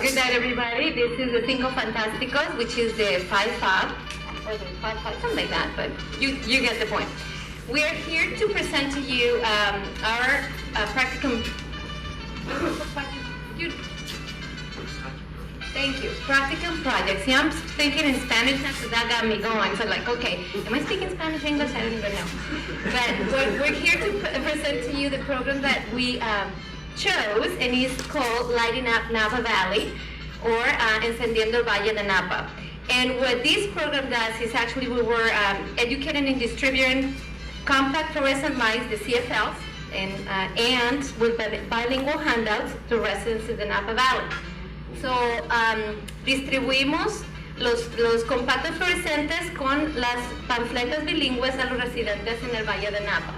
Good night, everybody. This is the Cinco Fantásticos, which is the 5-5, or the 5-5, something like that, but you get the point. We are here to present to you our practicum. Thank you. Practicum projects. See, I'm thinking in Spanish now, so that got me going. So like, okay, am I speaking Spanish, English? I don't even know. But we're here to present to you the program that we chose, and it's called Lighting Up Napa Valley, or Encendiendo el Valle de Napa. And what this program does is actually we were educating and distributing compact fluorescent lights, the CFLs, and with bilingual handouts to residents in the Napa Valley. So, distribuimos los compactos fluorescentes con las panfletas bilingües a los residentes en el Valle de Napa.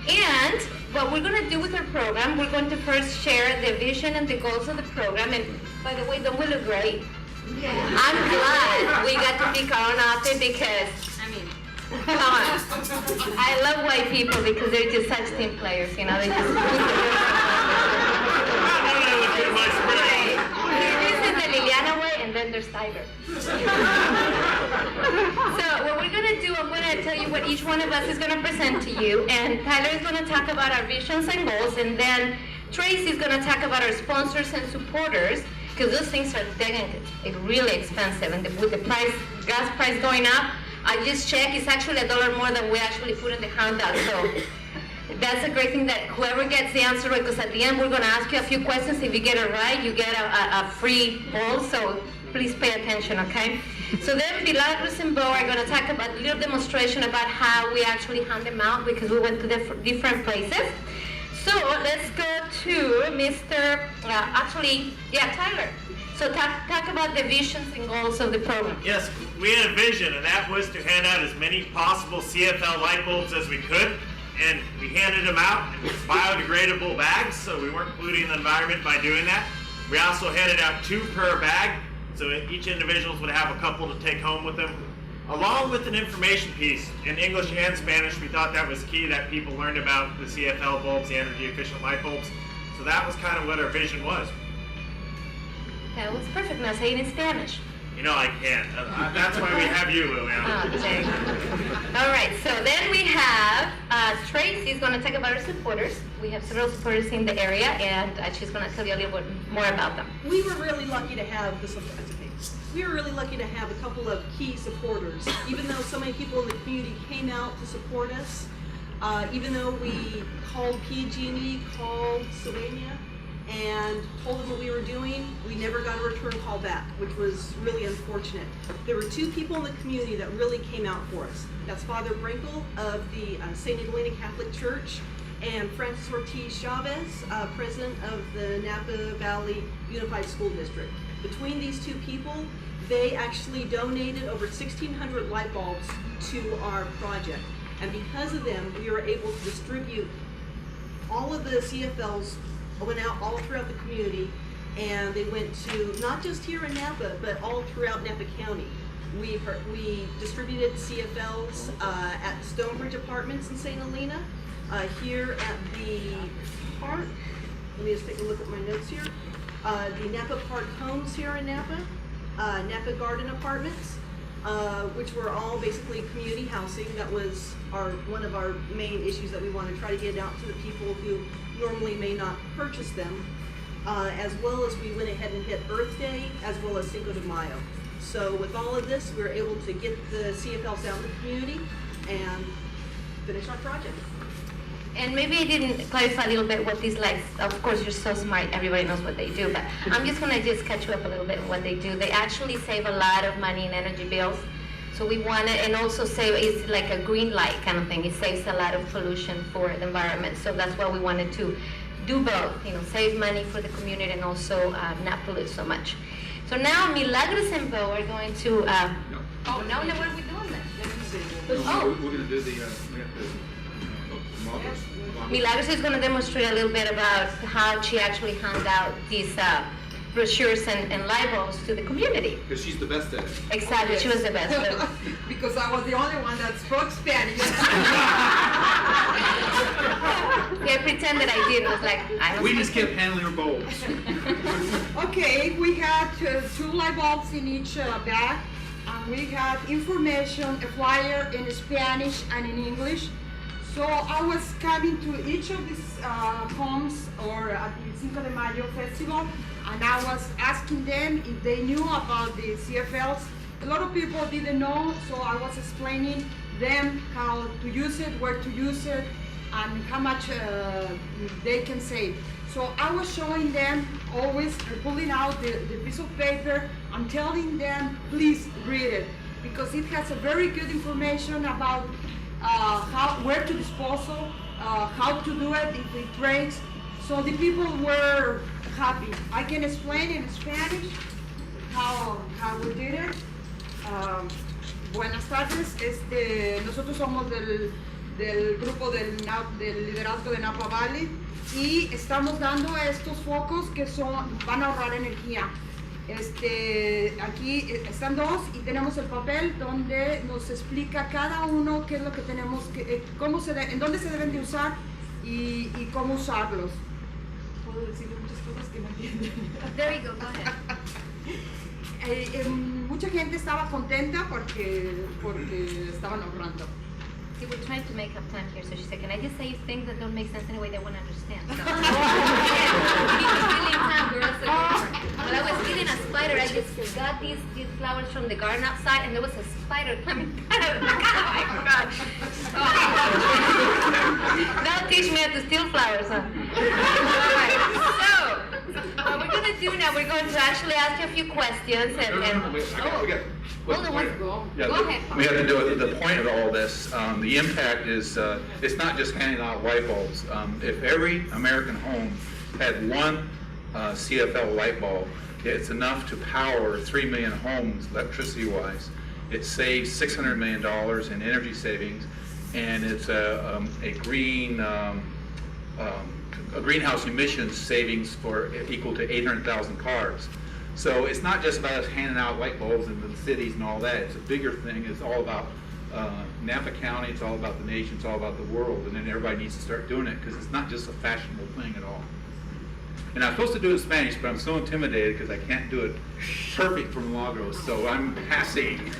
And what we're going to do with our program, we're going to first share the vision and the goals of the program. And by the way, don't we look great? Yeah. I'm glad we got to pick our own outfit because, come on. I love white people because they're just such team players, you know. They just Liliana way, and then there's Tiger. So what we're going to do, I'm going to tell you what each one of us is going to present to you, and Tyler is going to talk about our visions and goals, and then Tracy is going to talk about our sponsors and supporters, because those things are really expensive, and with the gas price going up, I just checked, it's actually $1 more than we actually put in the handout. So that's a great thing that whoever gets the answer right, because at the end we're going to ask you a few questions. If you get it right, you get a free bowl, so please pay attention, okay? So then Milagros and Bo are going to talk about a little demonstration about how we actually hand them out, because we went to different places. So let's go to Mr. Tyler. So talk about the visions and goals of the program. Yes, we had a vision, and that was to hand out as many possible CFL light bulbs as we could. And we handed them out in biodegradable bags, so we weren't polluting the environment by doing that. We also handed out 2 per bag, so each individual would have a couple to take home with them, along with an information piece in English and Spanish. We thought that was key, that people learned about the CFL bulbs, the energy efficient light bulbs. So that was kind of what our vision was. That was perfect. Now say it in Spanish. You know I can't. That's why we have you, Liliana. Oh, all right, so then we have Tracy is going to talk about our supporters. We have several supporters in the area, and she's going to tell you a little bit more about them. We were really lucky to have We were really lucky to have a couple of key supporters. Even though so many people in the community came out to support us, even though we called PG&E, called Sylvania, and told them what we were doing, we never got a return call back, which was really unfortunate. There were 2 people in the community that really came out for us. That's Father Brinkle of the St. Edelina Catholic Church, and Francis Ortiz Chavez, president of the Napa Valley Unified School District. Between these 2 people, they actually donated over 1,600 light bulbs to our project. And because of them, we were able to distribute all of the CFLs. Went out all throughout the community, and they went to not just here in Napa, but all throughout Napa County. We distributed CFLs at Stonebridge Apartments in St. Helena, here at the park. Let me just take a look at my notes here. The Napa Park Homes here in Napa, Napa Garden Apartments, which were all basically community housing. That was one of our main issues that we want to try to get out to the people who normally may not purchase them, as well as we went ahead and hit Earth Day, as well as Cinco de Mayo. So with all of this, we were able to get the CFLs out in the community and finish our project. And maybe I didn't clarify a little bit what these lights, of course you're so smart, everybody knows what they do, but I'm just going to catch you up a little bit on what they do. They actually save a lot of money in energy bills. So we want to, and also save, it's like a green light kind of thing. It saves a lot of pollution for the environment. So that's why we wanted to do both, save money for the community and also not pollute so much. So now Milagros and Bo are going to, what are we doing then? We're going to do the models. Milagros is going to demonstrate a little bit about how she actually handed out these brochures and light bulbs to the community. Because she's the best at it. Exactly, she was the best. Because I was the only one that spoke Spanish. Yeah, I pretended I did. It was like, I was. We just kept handling her bowls. Okay, we had 2 light bulbs in each bag, and we had information, a flyer in Spanish and in English. So I was coming to each of these homes or at the Cinco de Mayo festival, and I was asking them if they knew about the CFLs. A lot of people didn't know, so I was explaining them how to use it, where to use it, and how much they can save. So I was showing them always, pulling out the piece of paper and telling them, please read it, because it has a very good information about where to dispose of, how to do it if it breaks. So the people were happy. I can explain in Spanish how we did it. Buenas tardes, nosotros somos del grupo del liderazgo de Napa Valley y estamos dando estos focos que van a ahorrar energía. Aquí están 2 y tenemos el papel donde nos explica cada uno qué es lo que tenemos, en dónde se deben de usar y cómo usarlos. Puedo decirle muchas cosas que no entienden. There you go, go ahead. Mucha gente estaba contenta porque estaban ahorrando. See, we're trying to make up time here, so she said, can I just say things that don't make sense in a way they won't understand? So, yeah, keep filling time, girls. So when I was feeling a spider, I just got these flowers from the garden outside, and there was a spider coming out of the oh my God. Oh. Now teach me how to steal flowers, huh? All right, so what we're going to do now, we're going to actually ask you a few questions, and hold on, go ahead. We have to do it. The point of all this, the impact is, it's not just handing out light bulbs. If every American home had 1 CFL light bulb, it's enough to power 3 million homes electricity-wise. It saves $600 million in energy savings, and it's a greenhouse emissions savings for equal to 800,000 cars. So it's not just about us handing out light bulbs in the cities and all that. It's a bigger thing. It's all about Napa County. It's all about the nation. It's all about the world. And then everybody needs to start doing it because it's not just a fashionable thing at all. And I'm supposed to do it in Spanish, but I'm so intimidated because I can't do it perfect from Lagos. So I'm passing.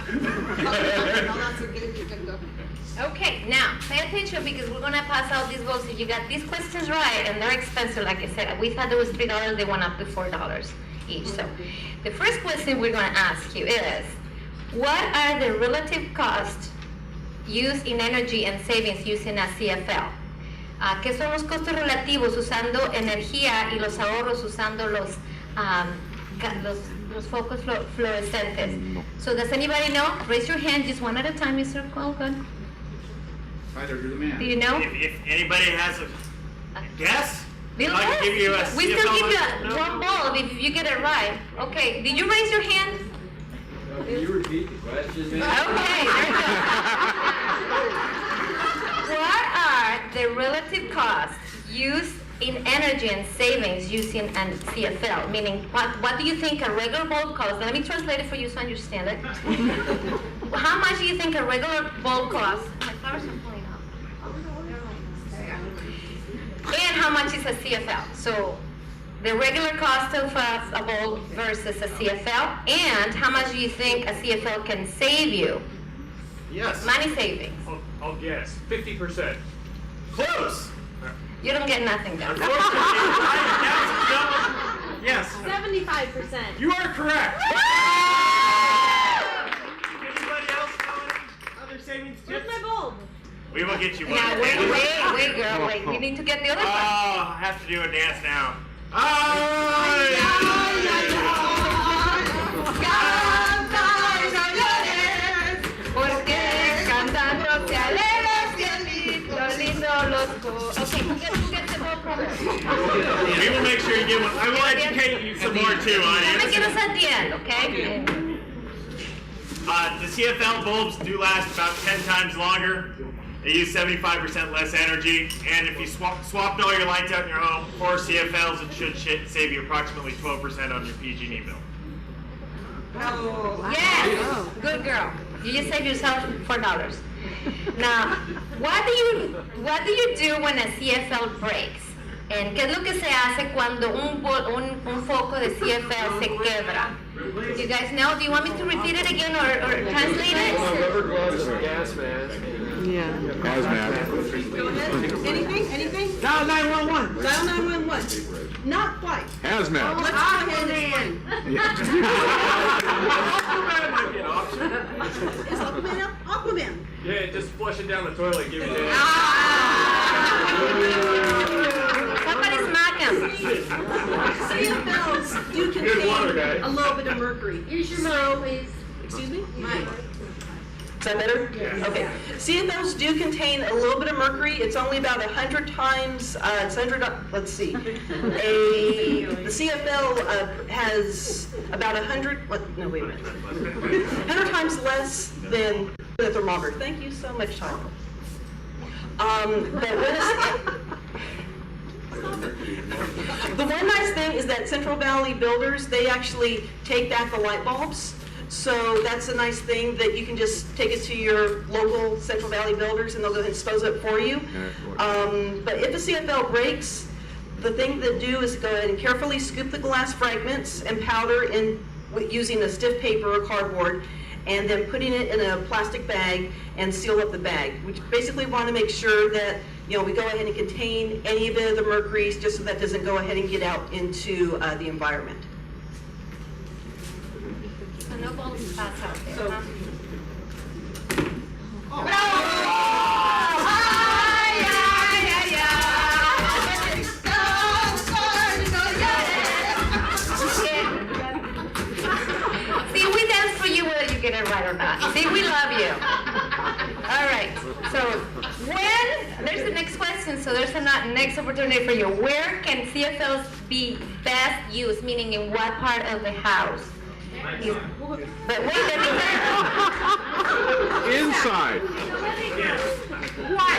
Okay, now pay attention because we're gonna pass out these books. If you got these questions right, and they're expensive, like I said, we thought it was $3, they went up to $4 each. So the first question we're gonna ask you is, what are the relative costs used in energy and savings using a CFL? ¿Qué son los costos relativos usando energía y los ahorros usando los focos fluorescentes? So does anybody know? Raise your hand, just one at a time, Mr. Colgan. Tyler, you're the man. Do you know? If anybody has a guess, Bill, I can give you a we still CFL give you no? one bulb if you get it right. Okay, did you raise your hand? Can you repeat the question, man? Okay, there you go. What are the relative costs used in energy and savings using an CFL? Meaning, what do you think a regular bulb costs? Let me translate it for you so you understand it. How much do you think a regular bulb costs? My flowers are falling out. And how much is a CFL? So the regular cost of a bulb versus a CFL, and how much do you think a CFL can save you? Yes. Money savings. I'll guess 50%. Close. You don't get nothing done. Yes. 75%. You are correct. Anybody else know other savings tips? Where's my bulb? We will get you one. Now, wait, girl, wait. We need to get the other Oh, one. I have to do a dance now. Porque cantando te alegras, que lindo los Okay, who gets the bulb cover? We will make sure you get one. I will educate you some more too, Let me audience. give us at the end, okay? The CFL bulbs do last about 10 times longer. They use 75% less energy, and if you swapped all your lights out in your home, 4 CFLs, it should save you approximately 12% on your PG&E bill. Yes, good girl. You just saved yourself $4. Now, what do you do when a CFL breaks? ¿qué es lo que se hace cuando un foco de CFL se quebra? You guys know? Do you want me to repeat it again or translate it? Rubber gloves and gas mask. Go ahead. Anything? Dial 911. Dial 911. Not quite. Hazmat. Let's go ahead and Aquaman might be an option. Is Aquaman? Aquaman. Yeah, just flush it down the toilet, give it to him. Somebody smack him. CFLs do Good water, guy. contain a little bit of mercury. Use your mic, please. Excuse me? Is that better? Okay. CFLs do contain a little bit of mercury. It's only about 100 times, let's see. The CFL has about 100, no, wait a minute. 100 times less than the thermometer. Thank you so much, Tom. The one nice thing is that Central Valley builders, they actually take back the light bulbs. So that's a nice thing that you can just take it to your local Central Valley builders and they'll go ahead and dispose of it for you. But if a CFL breaks, the thing to do is go ahead and carefully scoop the glass fragments and powder using a stiff paper or cardboard, and then putting it in a plastic bag and seal up the bag. We basically want to make sure that we go ahead and contain any of the mercury just so that doesn't go ahead and get out into the environment. So no bulbs pass out there, huh? See, we dance for you whether you get it right or not. See, we love you. All right. So there's the next question. So there's a next opportunity for you. Where can CFLs be best used? Meaning in what part of the house? But wait, let me Inside. Why?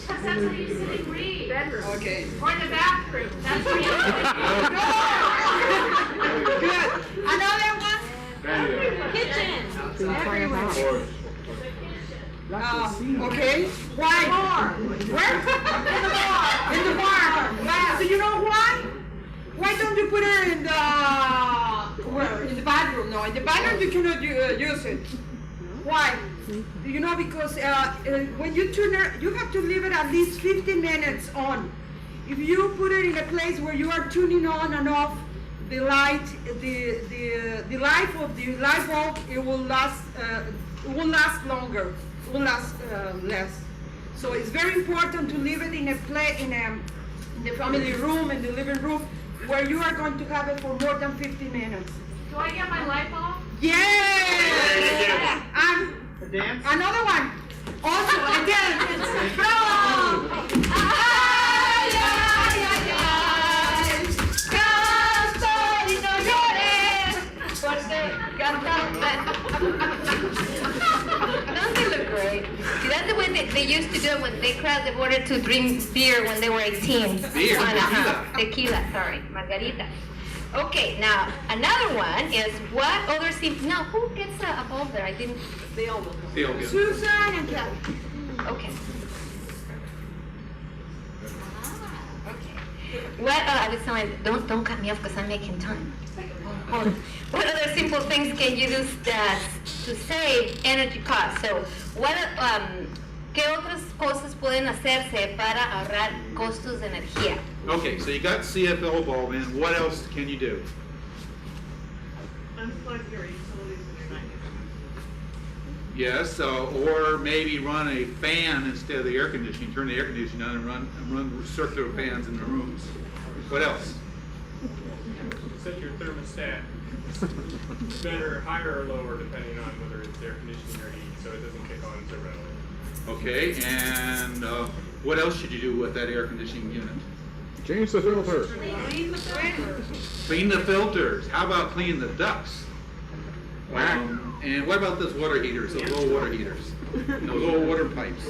Because that's where you sit and read. Bedroom. Okay. Or in the bathroom. That's where you Good. Another one? Kitchen. Everywhere. Okay. Why? Where? In the bar. Do you know why? Why don't you put it in the in the bathroom? No, in the bathroom you cannot use it. Why? Do you know? Because when you turn it, you have to leave it at least 15 minutes on. If you put it in a place where you are tuning on and off the light, the life of the light bulb, it will last longer. It will last less. So it's very important to leave it in a the family room, in the living room, where you are going to have it for more than 50 minutes. Do I get my light bulb? Yes! And another one. Also, a dance. Bravo! Ay, ay, ay, ay. Canto y no llores, porque cantante. Don't they look great? See, that's the way they used to do it when they crossed the border to drink beer when they were 18. Beer, Tequila, sorry, margarita. Okay, now another one is what other now who gets a bulb there? I didn't. They all look. Susan and Kelly. Okay. Okay. What I was telling, don't cut me off because I'm making time. Hold on. What other simple things can you do to save energy costs? So, ¿qué otras cosas pueden hacerse para ahorrar costos de energía? Okay, so you got CFL bulb in. What else can you do? Unplug your utilities when you're not using Yes, so, or maybe run a fan instead of the air conditioning. Turn the air conditioning on and run circular fans in the rooms. What else? Set your thermostat better, higher or lower, depending on whether it's air conditioning or heat, so it doesn't kick on so readily. Okay, and what else should you do with that air conditioning unit? Change the filter. Clean the filters. Clean the filters. How about cleaning the ducts? And what about those water heaters, those low water heaters? Those low water pipes?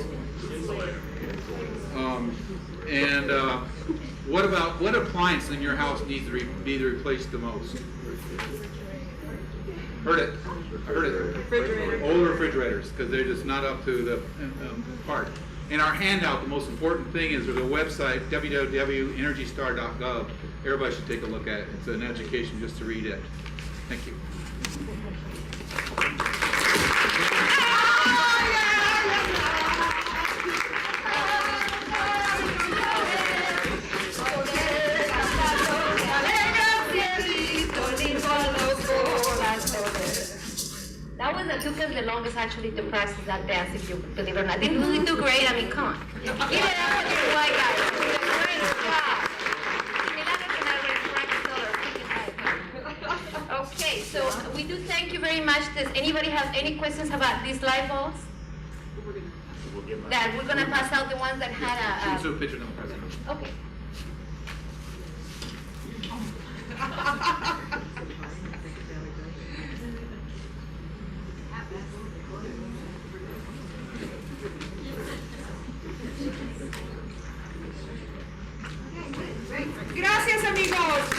What appliance in your house needs to be replaced the most? Heard it. I heard it. Refrigerator. Old refrigerators, because they're just not up to the part. In our handout, the most important thing is there's a website, www.energystar.gov. Everybody should take a look at it. It's an education just to read it. Thank you. That one that took us the longest actually to practice that dance, if you believe it or not. Didn't we do great? I mean, come on. Give it up for your white guys. You did a great job. Milagro can already practice all our freaking life. Okay, so we do thank you very much. Does anybody have any questions about these light bulbs? That we're gonna pass out the ones that had So picture number president. okay. Gracias, amigos.